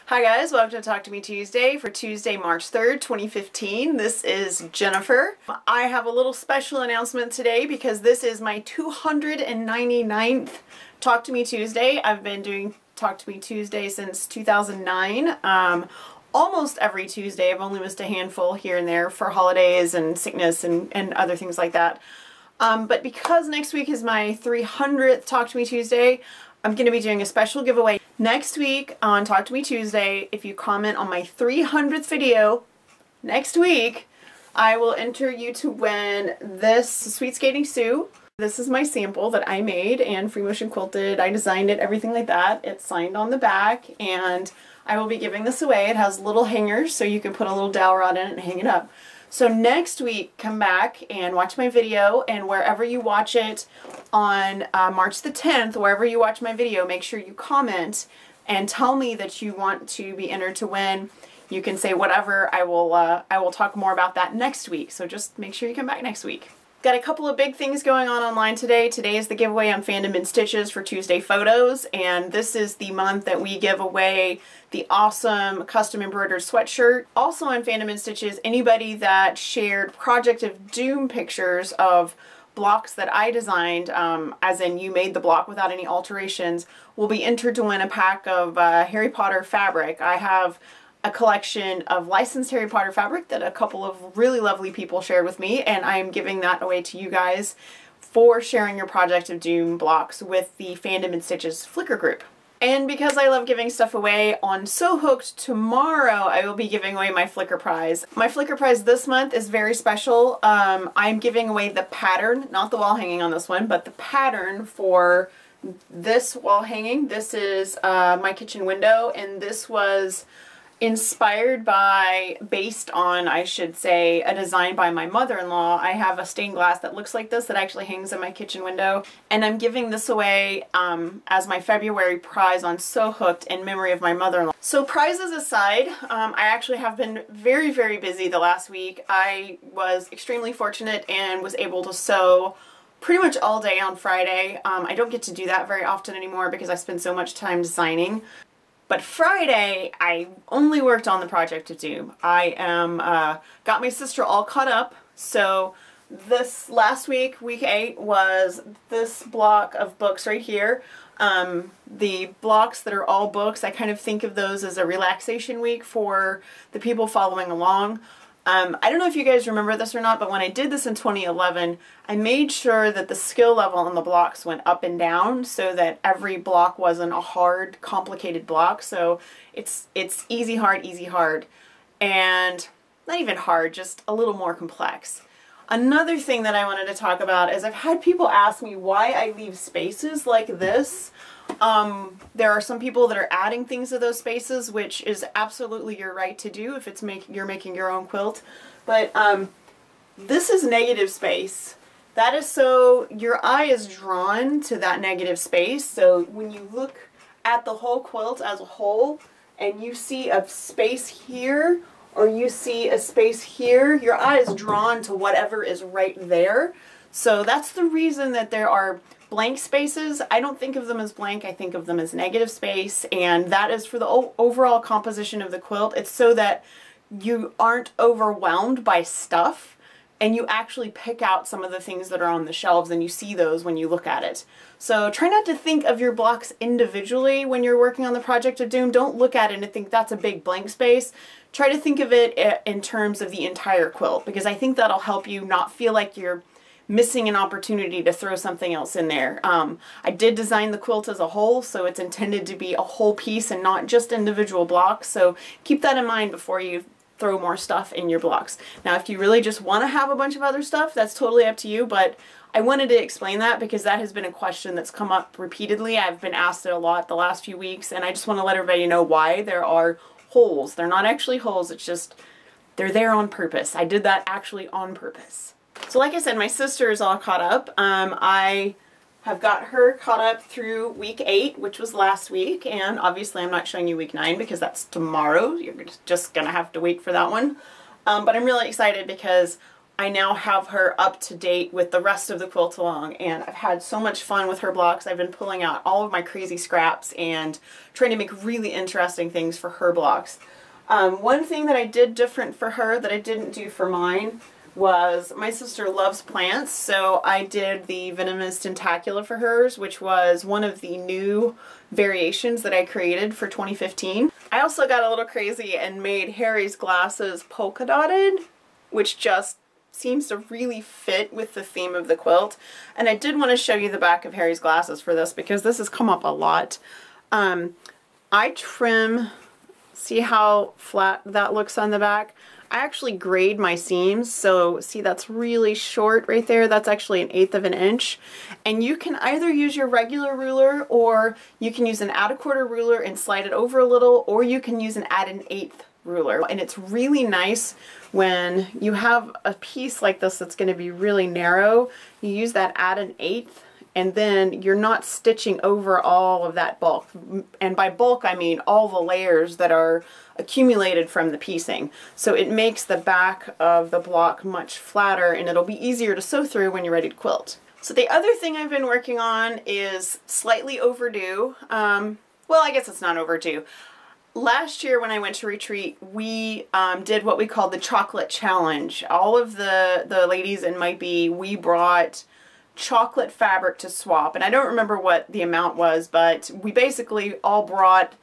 Hi guys, welcome to Talk to Me Tuesday for Tuesday, March 3rd, 2015. This is Jennifer. I have a little special announcement today because this is my 299th Talk to Me Tuesday. I've been doing Talk to Me Tuesday since 2009. Almost every Tuesday. I've only missed a handful here and there for holidays and sickness and other things like that. But because next week is my 300th Talk to Me Tuesday, I'm going to be doing a special giveaway next week on Talk to Me Tuesday. If you comment on my 300th video next week, I will enter you to win this Sweet Skating Sue. This is my sample that I made and free motion quilted. I designed it, everything like that. It's signed on the back, and I will be giving this away. It has little hangers so you can put a little dowel rod in it and hang it up. So next week, come back and watch my video, and wherever you watch it on March the 10th, wherever you watch my video, make sure you comment and tell me that you want to be entered to win. You can say whatever. I will talk more about that next week, so just make sure you come back next week. Got a couple of big things going on online today. Today is the giveaway on Fandom and Stitches for Tuesday Photos, and this is the month that we give away the awesome custom embroidered sweatshirt. Also on Fandom and Stitches, anybody that shared Project of Doom pictures of blocks that I designed, as in you made the block without any alterations, will be entered to win a pack of Harry Potter fabric. I have a collection of licensed Harry Potter fabric that a couple of really lovely people shared with me, and I am giving that away to you guys for sharing your Project of Doom blocks with the Fandom and Stitches Flickr group. And because I love giving stuff away, on So Hooked tomorrow I will be giving away my Flickr prize. My Flickr prize this month is very special. I'm giving away the pattern, not the wall hanging on this one, but the pattern for this wall hanging. This is my kitchen window, and this was inspired by, based on, I should say, a design by my mother-in-law. I have a stained glass that looks like this that actually hangs in my kitchen window, and I'm giving this away as my February prize on So Hooked in memory of my mother-in-law. So prizes aside, I actually have been very, very busy the last week. I was extremely fortunate and was able to sew pretty much all day on Friday. I don't get to do that very often anymore because I spend so much time designing. But Friday, I only worked on the Project of Doom. I got my sister all caught up. So this last week, week 8, was this block of books right here. The blocks that are all books, I kind of think of those as a relaxation week for the people following along. I don't know if you guys remember this or not, but when I did this in 2011, I made sure that the skill level on the blocks went up and down so that every block wasn't a hard, complicated block. So it's easy, hard, and not even hard, just a little more complex. Another thing that I wanted to talk about is I've had people ask me why I leave spaces like this. There are some people that are adding things to those spaces, which is absolutely your right to do if it's you're making your own quilt. But this is negative space. That is so your eye is drawn to that negative space. So when you look at the whole quilt as a whole and you see a space here or you see a space here, your eye is drawn to whatever is right there. So that's the reason that there are blank spaces. I don't think of them as blank, I think of them as negative space, and that is for the overall composition of the quilt. It's so that you aren't overwhelmed by stuff and you actually pick out some of the things that are on the shelves and you see those when you look at it. So try not to think of your blocks individually when you're working on the Project of Doom. Don't look at it and think that's a big blank space. Try to think of it in terms of the entire quilt, because I think that'll help you not feel like you're missing an opportunity to throw something else in there. I did design the quilt as a whole, so it's intended to be a whole piece and not just individual blocks, so keep that in mind before you throw more stuff in your blocks. Now if you really just want to have a bunch of other stuff, that's totally up to you, but I wanted to explain that because that has been a question that's come up repeatedly. I've been asked it a lot the last few weeks, and I just want to let everybody know why there are holes. They're not actually holes, it's just they're there on purpose. I did that actually on purpose. So like I said, my sister is all caught up. I have got her caught up through week 8, which was last week, and obviously I'm not showing you week 9 because that's tomorrow. You're just gonna have to wait for that one. But I'm really excited because I now have her up to date with the rest of the quilt along, and I've had so much fun with her blocks. I've been pulling out all of my crazy scraps and trying to make really interesting things for her blocks. One thing that I did different for her that I didn't do for mine was my sister loves plants, so I did the Venomous Tentacula for hers, which was one of the new variations that I created for 2015. I also got a little crazy and made Harry's glasses polka dotted, which just seems to really fit with the theme of the quilt. And I did want to show you the back of Harry's glasses for this because this has come up a lot. I trim, see how flat that looks on the back? I actually grade my seams, so see that's really short right there. That's actually 1/8 of an inch. And you can either use your regular ruler, or you can use an add a quarter ruler and slide it over a little, or you can use an add an 1/8 ruler. And it's really nice when you have a piece like this that's going to be really narrow. You use that add an 1/8, and then you're not stitching over all of that bulk. And by bulk, I mean all the layers that are accumulated from the piecing. So it makes the back of the block much flatter, and it'll be easier to sew through when you're ready to quilt. So the other thing I've been working on is slightly overdue. Well, I guess it's not overdue. Last year when I went to retreat, we did what we called the chocolate challenge. All of the ladies in Might Be, we brought chocolate fabric to swap, and I don't remember what the amount was, but we basically all brought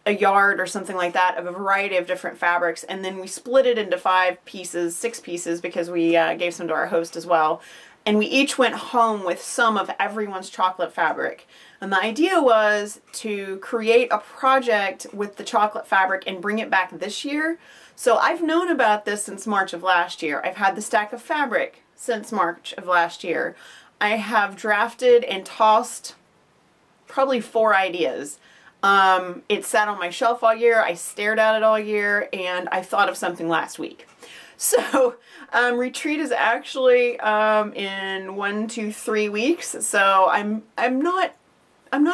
a yard or something like that of a variety of different fabrics, and then we split it into 5 pieces, 6 pieces, because we gave some to our host as well, and we each went home with some of everyone's chocolate fabric. And the idea was to create a project with the chocolate fabric and bring it back this year. So I've known about this since March of last year. I've had the stack of fabric since March of last year. I have drafted and tossed probably 4 ideas. It sat on my shelf all year, I stared at it all year, and I thought of something last week. So retreat is actually in 1, 2, 3 weeks, so I'm not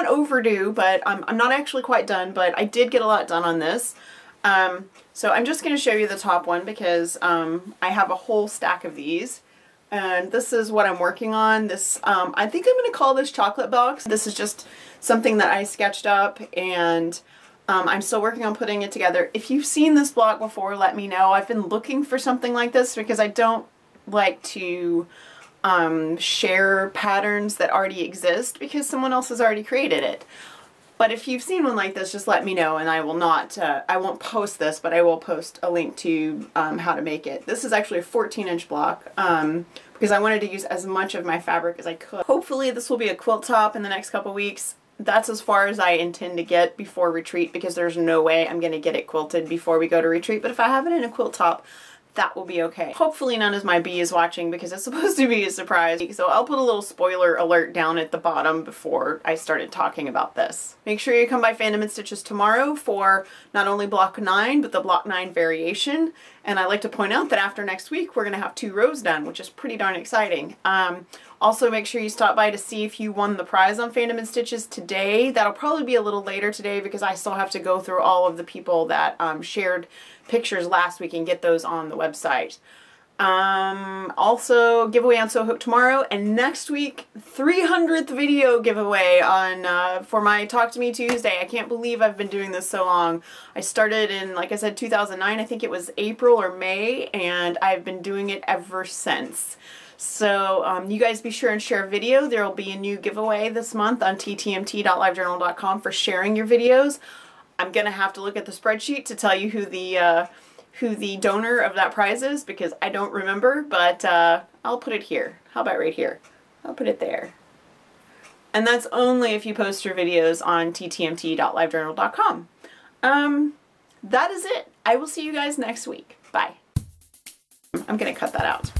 overdue, but I'm not actually quite done, but I did get a lot done on this. So I'm just going to show you the top one because I have a whole stack of these. And this is what I'm working on. This, I think I'm going to call this Chocolate Box. This is just something that I sketched up, and I'm still working on putting it together. If you've seen this block before, let me know. I've been looking for something like this because I don't like to share patterns that already exist because someone else has already created it. But if you've seen one like this, just let me know, and I will not, I won't post this, but I will post a link to how to make it. This is actually a 14-inch block because I wanted to use as much of my fabric as I could. Hopefully this will be a quilt top in the next couple weeks. That's as far as I intend to get before retreat because there's no way I'm going to get it quilted before we go to retreat. But if I have it in a quilt top, that will be okay. Hopefully none of my bee is watching because it's supposed to be a surprise. So I'll put a little spoiler alert down at the bottom before I started talking about this. Make sure you come by Fandom and Stitches tomorrow for not only block 9, but the block 9 variation. And I like to point out that after next week, we're going to have 2 rows done, which is pretty darn exciting. Also, make sure you stop by to see if you won the prize on Fandom and Stitches today. That'll probably be a little later today because I still have to go through all of the people that shared pictures last week and get those on the website. Also, giveaway on Sew Hook tomorrow, and next week, 300th video giveaway on for my Talk to Me Tuesday. I can't believe I've been doing this so long. I started in, like I said, 2009. I think it was April or May, and I've been doing it ever since. So you guys be sure and share a video. There will be a new giveaway this month on ttmt.livejournal.com for sharing your videos. I'm going to have to look at the spreadsheet to tell you who the donor of that prize is because I don't remember, but I'll put it here. How about right here? I'll put it there. And that's only if you post your videos on ttmt.livejournal.com. That is it. I will see you guys next week. Bye. I'm going to cut that out.